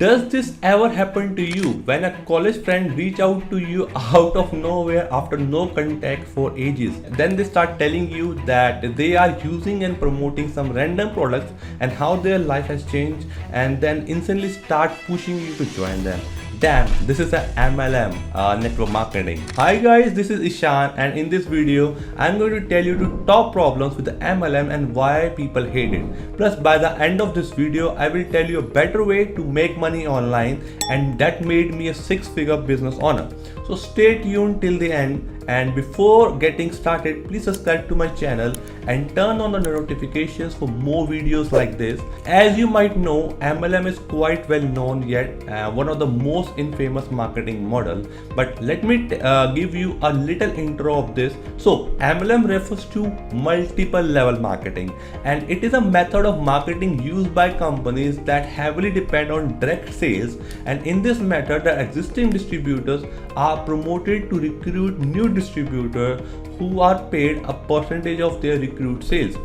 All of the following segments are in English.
Does this ever happen to you when a college friend reach out to you out of nowhere after no contact for ages? Then they start telling you that they are using and promoting some random products and how their life has changed, and then instantly start pushing you to join them. Damn, this is a MLM, network marketing. Hi guys, this is Ishaan, and in this video, I'm going to tell you the top problems with the MLM and why people hate it. Plus, by the end of this video, I will tell you a better way to make money online, and that made me a six-figure business owner. So stay tuned till the end. And before getting started, please subscribe to my channel and turn on the notifications for more videos like this. As you might know, MLM is quite well known, yet one of the most infamous marketing model. But let me give you a little intro of this. So MLM refers to multiple level marketing, and it is a method of marketing used by companies that heavily depend on direct sales. And in this method, the existing distributors are promoted to recruit new distributors who are paid a percentage of their recruit sales.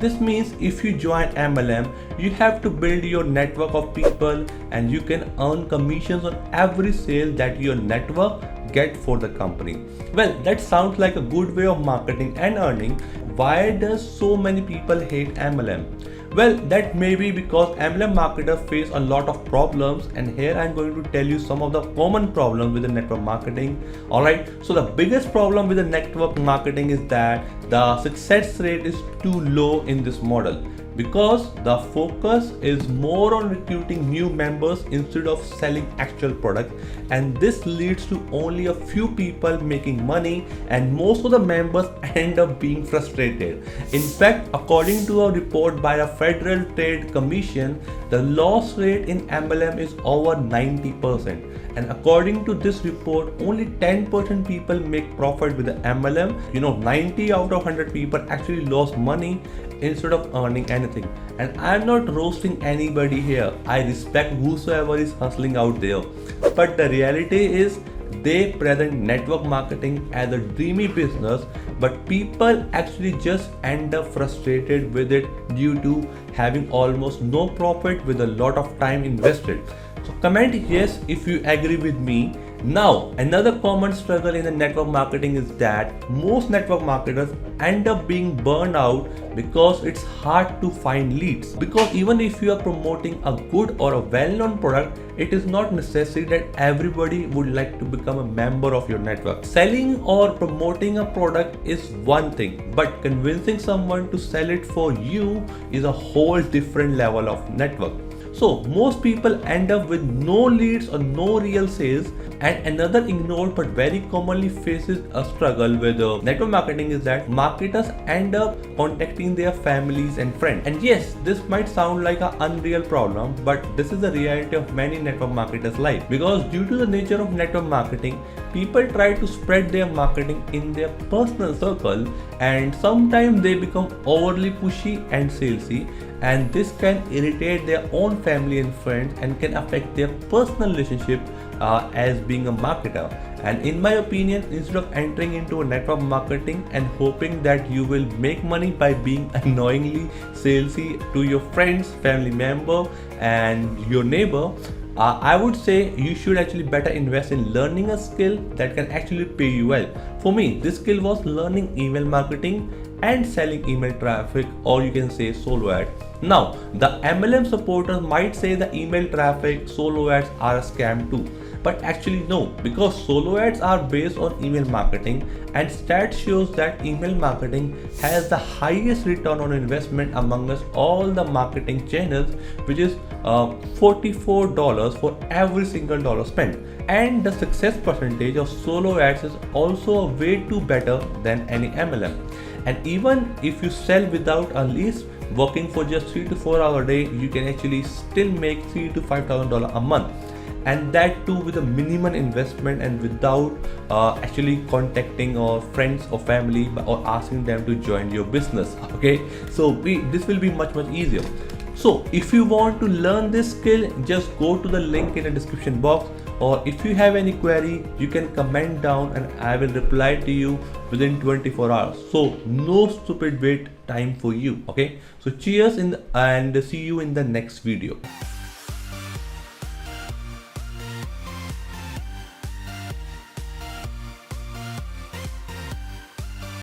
This means if you join MLM, you have to build your network of people, and you can earn commissions on every sale that your network get for the company. Well, that sounds like a good way of marketing and earning. Why does so many people hate MLM? Well, that may be because MLM marketers face a lot of problems, and here I'm going to tell you some of the common problems with the network marketing. Alright, so the biggest problem with the network marketing is that the success rate is too low in this model, because the focus is more on recruiting new members instead of selling actual product, and this leads to only a few people making money, and most of the members end up being frustrated. In fact, according to a report by a Federal Trade Commission, the loss rate in MLM is over 90%. And according to this report, only 10% people make profit with the MLM. 90 out of 100 people actually lost money instead of earning anything. And I'm not roasting anybody here. I respect whosoever is hustling out there. But the reality is, they present network marketing as a dreamy business, but people actually just end up frustrated with it due to having almost no profit with a lot of time invested. So comment yes if you agree with me. Now, another common struggle in the network marketing is that most network marketers end up being burned out because it's hard to find leads. Because even if you are promoting a good or a well-known product, it is not necessary that everybody would like to become a member of your network. Selling or promoting a product is one thing, but convincing someone to sell it for you is a whole different level of network. So most people end up with no leads or no real sales. And another ignored but very commonly faces a struggle with network marketing is that marketers end up contacting their families and friends. And yes, this might sound like an unreal problem, but this is the reality of many network marketers' life. Because due to the nature of network marketing, people try to spread their marketing in their personal circle, and sometimes they become overly pushy and salesy, and this can irritate their own family and friends and can affect their personal relationship as being a marketer. And in my opinion, instead of entering into a network marketing and hoping that you will make money by being annoyingly salesy to your friends, family member and your neighbor, I would say you should actually better invest in learning a skill that can actually pay you well. For me, this skill was learning email marketing and selling email traffic, or you can say solo ads. Now, the MLM supporters might say the email traffic, solo ads are a scam too. But actually no, because solo ads are based on email marketing, and stats shows that email marketing has the highest return on investment among us all the marketing channels, which is $44 for every single dollar spent. And the success percentage of solo ads is also way too better than any MLM. And even if you sell without a lease, working for just 3 to 4 hours a day, you can actually still make $3,000 to $5,000 a month. And that too with a minimum investment and without actually contacting your friends or family or asking them to join your business. Okay, so this will be much easier. So if you want to learn this skill, just go to the link in the description box, or if you have any query, you can comment down and I will reply to you within 24 hours. So no stupid wait time for you. Okay, so cheers and see you in the next video.